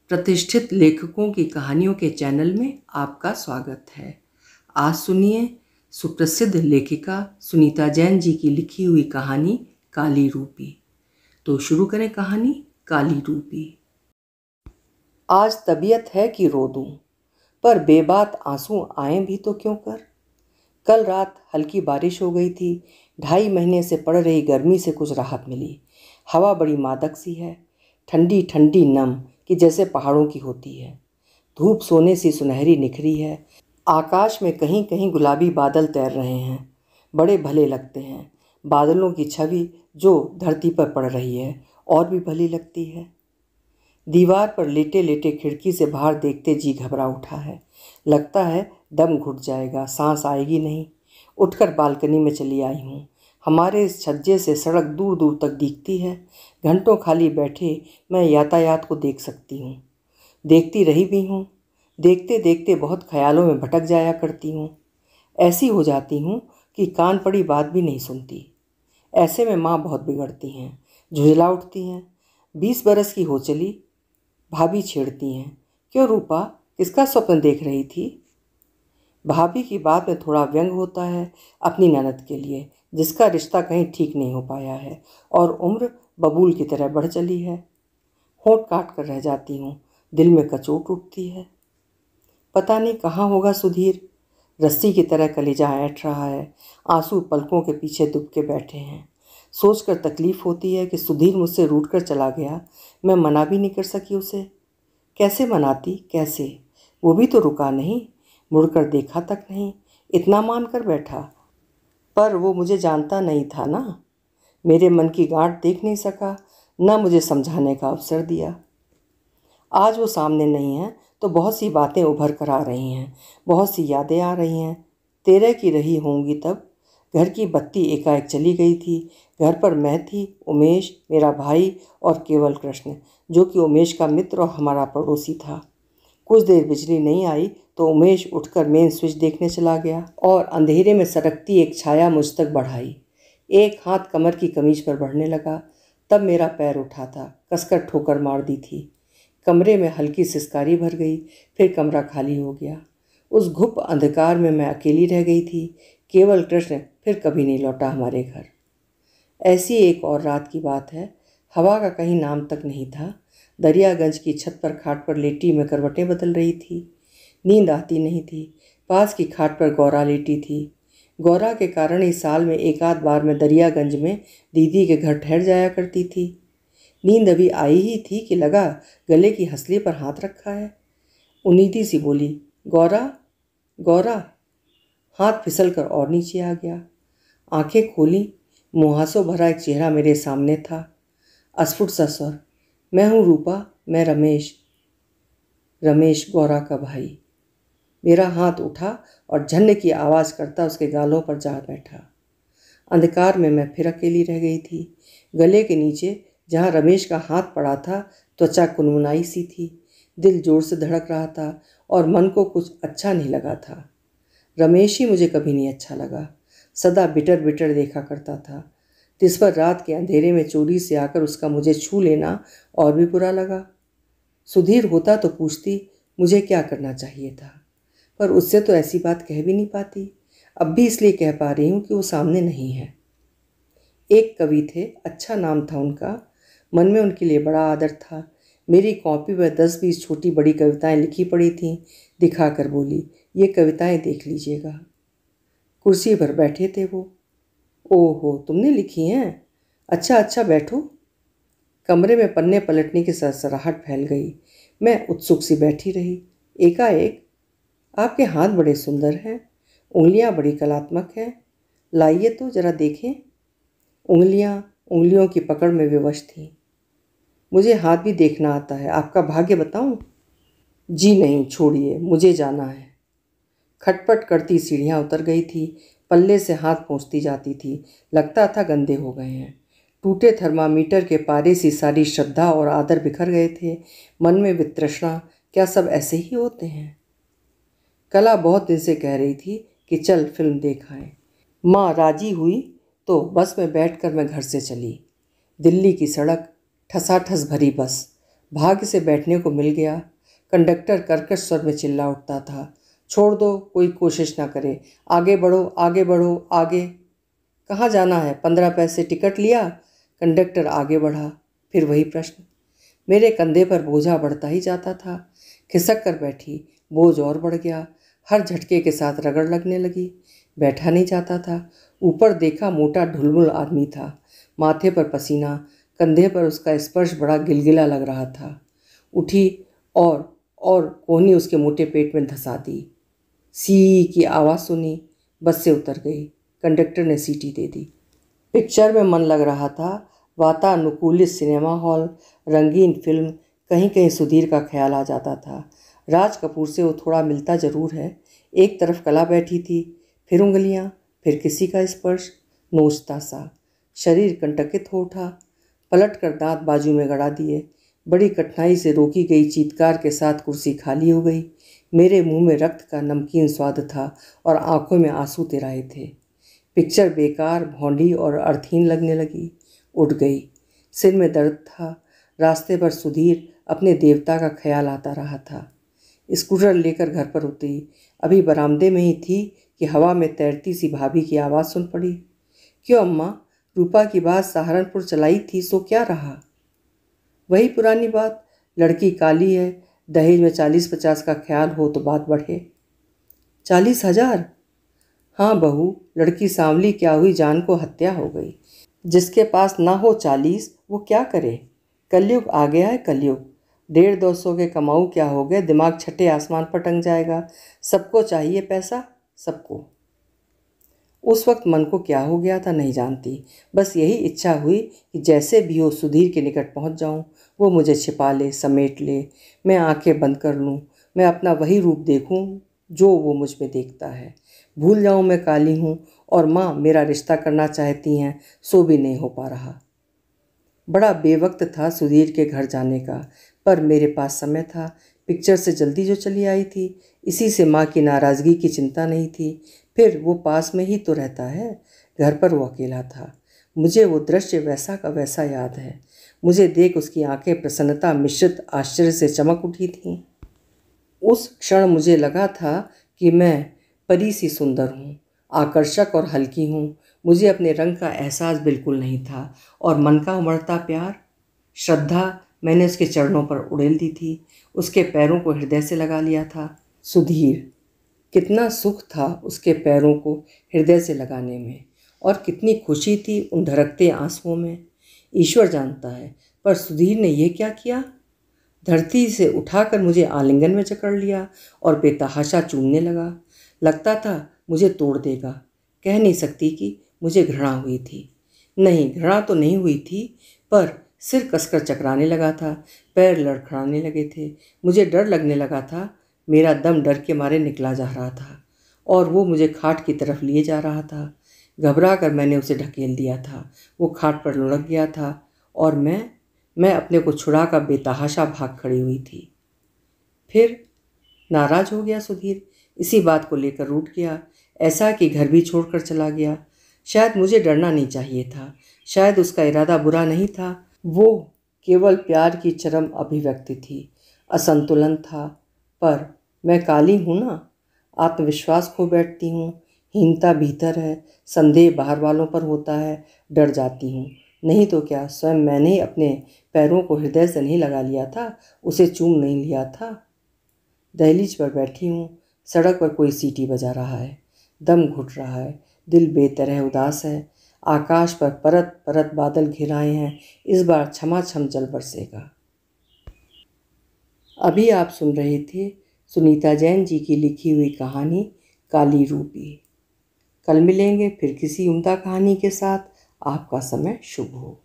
प्रतिष्ठित लेखकों की कहानियों के चैनल में आपका स्वागत है। आज सुनिए सुप्रसिद्ध लेखिका सुनीता जैन जी की लिखी हुई कहानी काली रूपी। तो शुरू करें कहानी काली रूपी। आज तबीयत है कि रो दूं, पर बेबात आंसू आए भी तो क्यों कर। कल रात हल्की बारिश हो गई थी। 2.5 महीने से पड़ रही गर्मी से कुछ राहत मिली। हवा बड़ी मादक सी है, ठंडी ठंडी नम कि जैसे पहाड़ों की होती है। धूप सोने सी सुनहरी निखरी है। आकाश में कहीं कहीं गुलाबी बादल तैर रहे हैं, बड़े भले लगते हैं। बादलों की छवि जो धरती पर पड़ रही है और भी भली लगती है। दीवार पर लेटे लेटे खिड़की से बाहर देखते जी घबरा उठा है। लगता है दम घुट जाएगा, सांस आएगी नहीं। उठकर बालकनी में चली आई हूँ। हमारे इस छज्जे से सड़क दूर दूर तक दिखती है। घंटों खाली बैठे मैं यातायात को देख सकती हूँ, देखती रही भी हूँ। देखते देखते बहुत ख्यालों में भटक जाया करती हूँ। ऐसी हो जाती हूँ कि कान पड़ी बात भी नहीं सुनती। ऐसे में माँ बहुत बिगड़ती हैं, झुंझला उठती हैं। 20 बरस की हो चली। भाभी छेड़ती हैं, क्यों रूपा, किसका स्वप्न देख रही थी। भाभी की बात में थोड़ा व्यंग होता है अपनी ननद के लिए, जिसका रिश्ता कहीं ठीक नहीं हो पाया है और उम्र बबूल की तरह बढ़ चली है। होंठ काट कर रह जाती हूँ, दिल में कचोट उठती है। पता नहीं कहाँ होगा सुधीर। रस्सी की तरह कलेजा ऐंठ रहा है। आंसू पलकों के पीछे दुबके बैठे हैं। सोचकर तकलीफ होती है कि सुधीर मुझसे रूठ कर चला गया। मैं मना भी नहीं कर सकी उसे। कैसे मनाती, कैसे? वो भी तो रुका नहीं, मुड़कर देखा तक नहीं, इतना मान कर बैठा। पर वो मुझे जानता नहीं था ना, मेरे मन की गांठ देख नहीं सका, न मुझे समझाने का अवसर दिया। आज वो सामने नहीं है तो बहुत सी बातें उभर कर आ रही हैं, बहुत सी यादें आ रही हैं। 13 की रही होंगी तब। घर की बत्ती एकाएक चली गई थी। घर पर मैं थी, उमेश, मेरा भाई और केवल कृष्ण, जो कि उमेश का मित्र और हमारा पड़ोसी था। कुछ देर बिजली नहीं आई तो उमेश उठकर मेन स्विच देखने चला गया और अंधेरे में सरकती एक छाया मुझ तक बढ़ाई। एक हाथ कमर की कमीज पर बढ़ने लगा। तब मेरा पैर उठा था, कसकर ठोकर मार दी थी। कमरे में हल्की सिसकारी भर गई, फिर कमरा खाली हो गया। उस घुप अंधकार में मैं अकेली रह गई थी। केवल कृष्ण फिर कभी नहीं लौटा हमारे घर। ऐसी एक और रात की बात है। हवा का कहीं नाम तक नहीं था। दरियागंज की छत पर खाट पर लेटी मैं करवटें बदल रही थी। नींद आती नहीं थी। पास की खाट पर गौरा लेटी थी। गौरा के कारण ही साल में एक आध बार मैं दरियागंज में दीदी के घर ठहर जाया करती थी। नींद अभी आई ही थी कि लगा गले की हंसली पर हाथ रखा है। उनीदी सी बोली, गौरा, गौरा। हाथ फिसल कर और नीचे आ गया। आंखें खोली, मुहासों भरा एक चेहरा मेरे सामने था। अस्फुट सा स्वर, मैं हूँ रूपा, मैं रमेश। रमेश, गौरा का भाई। मेरा हाथ उठा और झन्न की आवाज़ करता उसके गालों पर जा बैठा। अंधकार में मैं फिर अकेली रह गई थी। गले के नीचे जहाँ रमेश का हाथ पड़ा था, त्वचा कुनमुनाई सी थी। दिल जोर से धड़क रहा था और मन को कुछ अच्छा नहीं लगा था। रमेश ही मुझे कभी नहीं अच्छा लगा। सदा बिटर बिटर देखा करता था। तिस पर रात के अंधेरे में चोरी से आकर उसका मुझे छू लेना और भी बुरा लगा। सुधीर होता तो पूछती मुझे क्या करना चाहिए था, पर उससे तो ऐसी बात कह भी नहीं पाती। अब भी इसलिए कह पा रही हूँ कि वो सामने नहीं है। एक कवि थे, अच्छा नाम था उनका। मन में उनके लिए बड़ा आदर था। मेरी कॉपी पर 10-20 छोटी बड़ी कविताएं लिखी पड़ी थीं। दिखाकर बोली, ये कविताएं देख लीजिएगा। कुर्सी पर बैठे थे वो। ओहो, तुमने लिखी हैं? अच्छा अच्छा, बैठो। कमरे में पन्ने पलटने की सरसराहट फैल गई। मैं उत्सुक सी बैठी रही। एकाएक, आपके हाथ बड़े सुंदर हैं, उंगलियां बड़ी कलात्मक हैं, लाइए तो जरा देखें। उंगलियों की पकड़ में विवश थी। मुझे हाथ भी देखना आता है, आपका भाग्य बताऊं? जी नहीं, छोड़िए, मुझे जाना है। खटपट करती सीढ़ियां उतर गई थी। पल्ले से हाथ पहुँचती जाती थी। लगता था गंदे हो गए हैं। टूटे थर्मामीटर के पारे सी सारी श्रद्धा और आदर बिखर गए थे। मन में वितृष्णा, क्या सब ऐसे ही होते हैं? कला बहुत दिन से कह रही थी कि चल फिल्म देख आएं। माँ राजी हुई तो बस में बैठकर मैं घर से चली। दिल्ली की सड़क, ठसाठस भरी बस, भाग्य से बैठने को मिल गया। कंडक्टर कर्कश स्वर में चिल्ला उठता था, छोड़ दो, कोई कोशिश ना करे, आगे बढ़ो, आगे बढ़ो, आगे। कहाँ जाना है? 15 पैसे टिकट लिया। कंडक्टर आगे बढ़ा। फिर वही प्रश्न। मेरे कंधे पर बोझा बढ़ता ही जाता था। खिसक कर बैठी, बोझ और बढ़ गया। हर झटके के साथ रगड़ लगने लगी। बैठा नहीं जाता था। ऊपर देखा, मोटा ढुलमुल आदमी था, माथे पर पसीना, कंधे पर उसका स्पर्श बड़ा गिलगिला लग रहा था। उठी और कोहनी उसके मोटे पेट में धंसा दी। सी की आवाज़ सुनी, बस से उतर गई। कंडक्टर ने सीटी दे दी। पिक्चर में मन लग रहा था। वातानुकूलित सिनेमा हॉल, रंगीन फिल्म, कहीं कहीं सुधीर का ख्याल आ जाता था। राज कपूर से वो थोड़ा मिलता जरूर है। एक तरफ कला बैठी थी, फिर उंगलियां, फिर किसी का स्पर्श, नोचता सा। शरीर कंटकित हो उठा। पलट कर दांत बाजू में गड़ा दिए। बड़ी कठिनाई से रोकी गई चीत्कार के साथ कुर्सी खाली हो गई। मेरे मुंह में रक्त का नमकीन स्वाद था और आंखों में आंसू तिराए थे। पिक्चर बेकार, भौंडी और अर्थहीन लगने लगी। उठ गई। सिर में दर्द था। रास्ते पर सुधीर अपने देवता का ख्याल आता रहा था। स्कूटर लेकर घर पर उतरी। अभी बरामदे में ही थी कि हवा में तैरती सी भाभी की आवाज़ सुन पड़ी। क्यों अम्मा, रूपा की बात सहारनपुर चलाई थी, सो क्या रहा? वही पुरानी बात, लड़की काली है, दहेज में 40-50 का ख्याल हो तो बात बढ़े। 40,000? हाँ बहू, लड़की सांवली क्या हुई, जान को हत्या हो गई। जिसके पास ना हो 40, वो क्या करे? कलयुग आ गया है, कलयुग। 150-200 के कमाऊ क्या हो गए, दिमाग छठे आसमान पर टंग जाएगा। सबको चाहिए पैसा, सबको। उस वक्त मन को क्या हो गया था नहीं जानती। बस यही इच्छा हुई कि जैसे भी हो सुधीर के निकट पहुंच जाऊं, वो मुझे छिपा ले, समेट ले, मैं आंखें बंद कर लूं, मैं अपना वही रूप देखूं जो वो मुझ में देखता है। भूल जाऊं मैं काली हूं और माँ मेरा रिश्ता करना चाहती हैं, सो भी नहीं हो पा रहा। बड़ा बेवक्त था सुधीर के घर जाने का, पर मेरे पास समय था। पिक्चर से जल्दी जो चली आई थी, इसी से माँ की नाराज़गी की चिंता नहीं थी। फिर वो पास में ही तो रहता है। घर पर वो अकेला था। मुझे वो दृश्य वैसा का वैसा याद है। मुझे देख उसकी आंखें प्रसन्नता मिश्रित आश्चर्य से चमक उठी थीं। उस क्षण मुझे लगा था कि मैं परी सी सुंदर हूँ, आकर्षक और हल्की हूँ। मुझे अपने रंग का एहसास बिल्कुल नहीं था और मन का उमड़ता प्यार, श्रद्धा मैंने उसके चरणों पर उड़ेल दी थी। उसके पैरों को हृदय से लगा लिया था। सुधीर, कितना सुख था उसके पैरों को हृदय से लगाने में, और कितनी खुशी थी उन धड़कते आंसुओं में। ईश्वर जानता है, पर सुधीर ने ये क्या किया? धरती से उठाकर मुझे आलिंगन में जकड़ लिया और बेतहाशा चूमने लगा। लगता था मुझे तोड़ देगा। कह नहीं सकती कि मुझे घृणा हुई थी। नहीं, घृणा तो नहीं हुई थी, पर सिर कसकर चकराने लगा था, पैर लड़खड़ाने लगे थे। मुझे डर लगने लगा था। मेरा दम डर के मारे निकला जा रहा था और वो मुझे खाट की तरफ लिए जा रहा था। घबरा कर मैंने उसे ढकेल दिया था। वो खाट पर लुढ़क गया था और मैं अपने को छुड़ा कर बेतहाशा भाग खड़ी हुई थी। फिर नाराज हो गया सुधीर। इसी बात को लेकर रूठ गया, ऐसा कि घर भी छोड़कर चला गया। शायद मुझे डरना नहीं चाहिए था। शायद उसका इरादा बुरा नहीं था। वो केवल प्यार की चरम अभिव्यक्ति थी। असंतुलन था। पर मैं काली हूँ ना, आत्मविश्वास खो बैठती हूँ, हीनता भीतर है, संदेह बाहर वालों पर होता है, डर जाती हूँ। नहीं तो क्या स्वयं मैंने ही अपने पैरों को हृदय से नहीं लगा लिया था, उसे चूम नहीं लिया था। दहलीज पर बैठी हूँ। सड़क पर कोई सीटी बजा रहा है। दम घुट रहा है। दिल बेतरह उदास है। आकाश पर परत परत बादल घिराए हैं। इस बार छमाछम जल बरसेगा। अभी आप सुन रहे थे सुनीता जैन जी की लिखी हुई कहानी काली रूपी। कल मिलेंगे फिर किसी उम्दा कहानी के साथ। आपका समय शुभ हो।